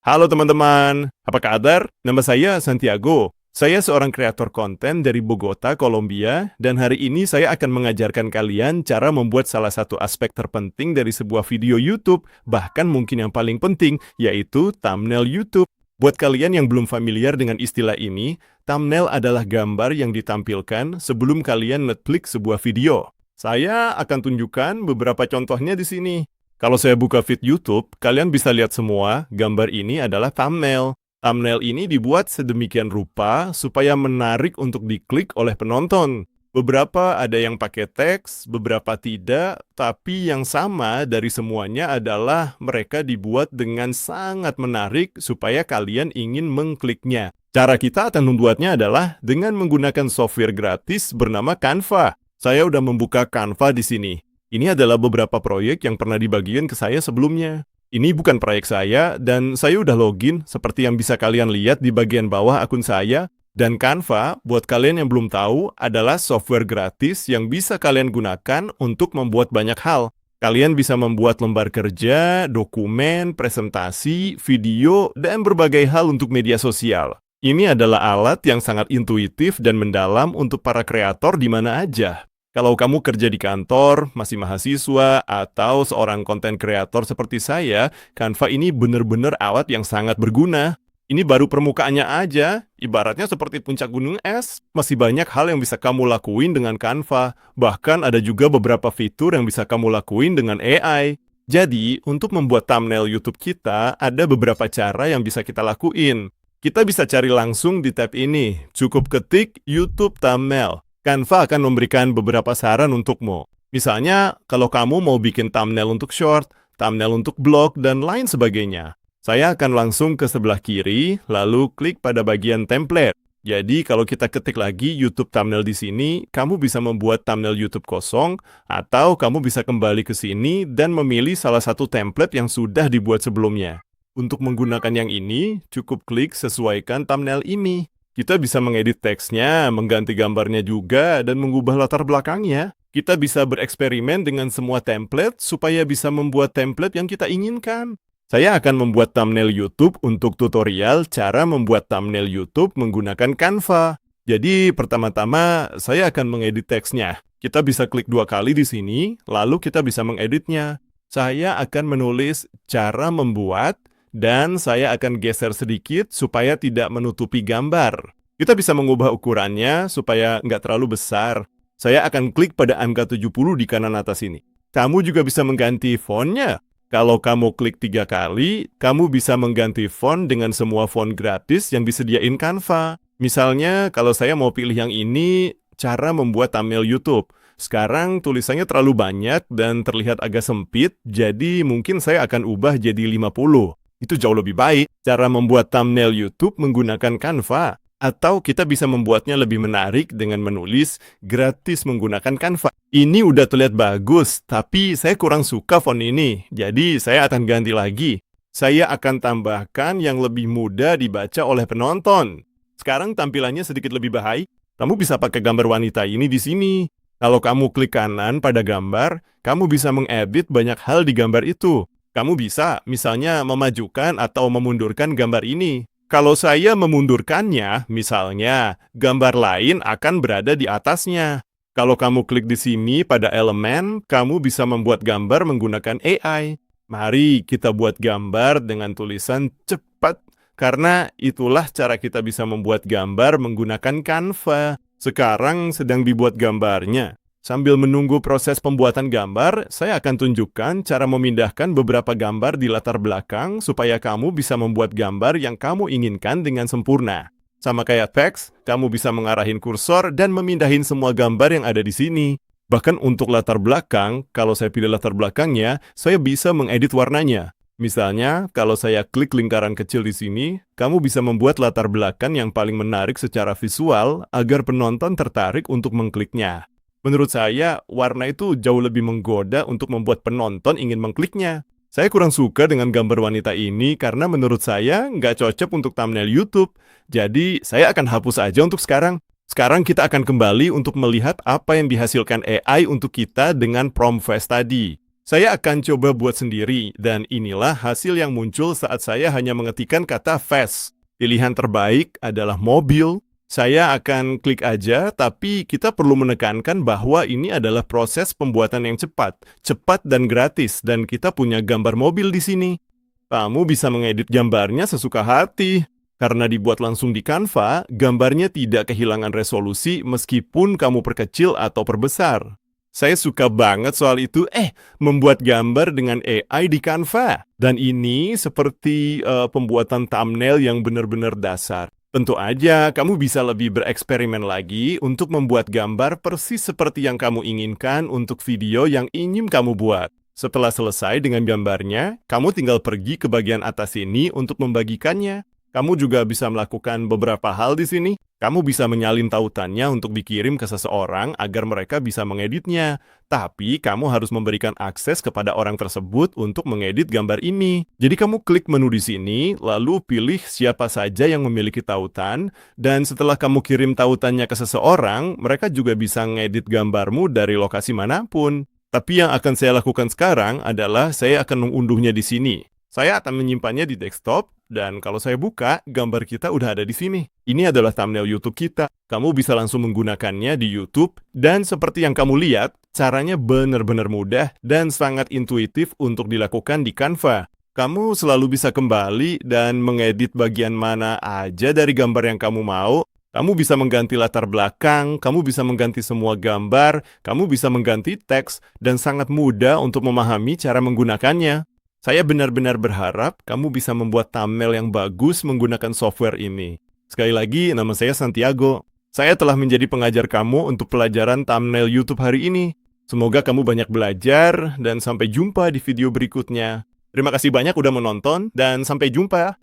Halo teman-teman, apa kabar? Nama saya Santiago. Saya seorang kreator konten dari Bogota, Kolombia, dan hari ini saya akan mengajarkan kalian cara membuat salah satu aspek terpenting dari sebuah video YouTube, bahkan mungkin yang paling penting, yaitu thumbnail YouTube. Buat kalian yang belum familiar dengan istilah ini, thumbnail adalah gambar yang ditampilkan sebelum kalian ngeklik sebuah video. Saya akan tunjukkan beberapa contohnya di sini. Kalau saya buka feed YouTube, kalian bisa lihat semua, gambar ini adalah thumbnail. Thumbnail ini dibuat sedemikian rupa supaya menarik untuk diklik oleh penonton. Beberapa ada yang pakai teks, beberapa tidak, tapi yang sama dari semuanya adalah mereka dibuat dengan sangat menarik supaya kalian ingin mengkliknya. Cara kita akan membuatnya adalah dengan menggunakan software gratis bernama Canva. Saya udah membuka Canva di sini. Ini adalah beberapa proyek yang pernah dibagikan ke saya sebelumnya. Ini bukan proyek saya, dan saya udah login seperti yang bisa kalian lihat di bagian bawah akun saya. Dan Canva, buat kalian yang belum tahu, adalah software gratis yang bisa kalian gunakan untuk membuat banyak hal. Kalian bisa membuat lembar kerja, dokumen, presentasi, video, dan berbagai hal untuk media sosial. Ini adalah alat yang sangat intuitif dan mendalam untuk para kreator di mana aja. Kalau kamu kerja di kantor, masih mahasiswa, atau seorang konten kreator seperti saya, Canva ini benar-benar alat yang sangat berguna. Ini baru permukaannya aja, ibaratnya seperti puncak gunung es. Masih banyak hal yang bisa kamu lakuin dengan Canva. Bahkan ada juga beberapa fitur yang bisa kamu lakuin dengan AI. Jadi, untuk membuat thumbnail YouTube kita, ada beberapa cara yang bisa kita lakuin. Kita bisa cari langsung di tab ini. Cukup ketik YouTube Thumbnail. Canva akan memberikan beberapa saran untukmu. Misalnya, kalau kamu mau bikin thumbnail untuk short, thumbnail untuk blog, dan lain sebagainya. Saya akan langsung ke sebelah kiri, lalu klik pada bagian template. Jadi, kalau kita ketik lagi YouTube thumbnail di sini, kamu bisa membuat thumbnail YouTube kosong, atau kamu bisa kembali ke sini dan memilih salah satu template yang sudah dibuat sebelumnya. Untuk menggunakan yang ini, cukup klik sesuaikan thumbnail ini. Kita bisa mengedit teksnya, mengganti gambarnya juga, dan mengubah latar belakangnya. Kita bisa bereksperimen dengan semua template supaya bisa membuat template yang kita inginkan. Saya akan membuat thumbnail YouTube untuk tutorial cara membuat thumbnail YouTube menggunakan Canva. Jadi, pertama-tama saya akan mengedit teksnya. Kita bisa klik 2 kali di sini, lalu kita bisa mengeditnya. Saya akan menulis cara membuat, dan saya akan geser sedikit supaya tidak menutupi gambar. Kita bisa mengubah ukurannya supaya nggak terlalu besar. Saya akan klik pada angka 70 di kanan atas ini. Kamu juga bisa mengganti fontnya. Kalau kamu klik 3 kali, kamu bisa mengganti font dengan semua font gratis yang disediain Canva. Misalnya, kalau saya mau pilih yang ini, cara membuat thumbnail YouTube. Sekarang tulisannya terlalu banyak dan terlihat agak sempit, jadi mungkin saya akan ubah jadi 50. Itu jauh lebih baik, cara membuat thumbnail YouTube menggunakan Canva. Atau kita bisa membuatnya lebih menarik dengan menulis gratis menggunakan Canva. Ini udah terlihat bagus, tapi saya kurang suka font ini, jadi saya akan ganti lagi. Saya akan tambahkan yang lebih mudah dibaca oleh penonton. Sekarang tampilannya sedikit lebih baik. Kamu bisa pakai gambar wanita ini di sini. Kalau kamu klik kanan pada gambar, kamu bisa mengedit banyak hal di gambar itu. Kamu bisa, misalnya, memajukan atau memundurkan gambar ini. Kalau saya memundurkannya, misalnya, gambar lain akan berada di atasnya. Kalau kamu klik di sini pada elemen, kamu bisa membuat gambar menggunakan AI. Mari kita buat gambar dengan tulisan cepat, karena itulah cara kita bisa membuat gambar menggunakan Canva. Sekarang sedang dibuat gambarnya. Sambil menunggu proses pembuatan gambar, saya akan tunjukkan cara memindahkan beberapa gambar di latar belakang supaya kamu bisa membuat gambar yang kamu inginkan dengan sempurna. Sama kayak teks, kamu bisa mengarahin kursor dan memindahin semua gambar yang ada di sini. Bahkan untuk latar belakang, kalau saya pilih latar belakangnya, saya bisa mengedit warnanya. Misalnya, kalau saya klik lingkaran kecil di sini, kamu bisa membuat latar belakang yang paling menarik secara visual agar penonton tertarik untuk mengkliknya. Menurut saya, warna itu jauh lebih menggoda untuk membuat penonton ingin mengkliknya. Saya kurang suka dengan gambar wanita ini karena menurut saya nggak cocok untuk thumbnail YouTube. Jadi, saya akan hapus aja untuk sekarang. Sekarang kita akan kembali untuk melihat apa yang dihasilkan AI untuk kita dengan prompt Fast tadi. Saya akan coba buat sendiri, dan inilah hasil yang muncul saat saya hanya mengetikkan kata fast. Pilihan terbaik adalah mobil. Saya akan klik aja, tapi kita perlu menekankan bahwa ini adalah proses pembuatan yang cepat dan gratis, dan kita punya gambar mobil di sini. Kamu bisa mengedit gambarnya sesuka hati. Karena dibuat langsung di Canva, gambarnya tidak kehilangan resolusi meskipun kamu perkecil atau perbesar. Saya suka banget soal itu, membuat gambar dengan AI di Canva. Dan ini seperti pembuatan thumbnail yang benar-benar dasar. Tentu aja, kamu bisa lebih bereksperimen lagi untuk membuat gambar persis seperti yang kamu inginkan untuk video yang ingin kamu buat. Setelah selesai dengan gambarnya, kamu tinggal pergi ke bagian atas ini untuk membagikannya. Kamu juga bisa melakukan beberapa hal di sini. Kamu bisa menyalin tautannya untuk dikirim ke seseorang agar mereka bisa mengeditnya. Tapi kamu harus memberikan akses kepada orang tersebut untuk mengedit gambar ini. Jadi kamu klik menu di sini, lalu pilih siapa saja yang memiliki tautan, dan setelah kamu kirim tautannya ke seseorang, mereka juga bisa mengedit gambarmu dari lokasi manapun. Tapi yang akan saya lakukan sekarang adalah saya akan mengunduhnya di sini. Saya akan menyimpannya di desktop, dan kalau saya buka, gambar kita udah ada di sini. Ini adalah thumbnail YouTube kita. Kamu bisa langsung menggunakannya di YouTube, dan seperti yang kamu lihat, caranya benar-benar mudah dan sangat intuitif untuk dilakukan di Canva. Kamu selalu bisa kembali dan mengedit bagian mana aja dari gambar yang kamu mau. Kamu bisa mengganti latar belakang, kamu bisa mengganti semua gambar, kamu bisa mengganti teks, dan sangat mudah untuk memahami cara menggunakannya. Saya benar-benar berharap kamu bisa membuat thumbnail yang bagus menggunakan software ini. Sekali lagi, nama saya Santiago. Saya telah menjadi pengajar kamu untuk pelajaran thumbnail YouTube hari ini. Semoga kamu banyak belajar, dan sampai jumpa di video berikutnya. Terima kasih banyak udah menonton, dan sampai jumpa.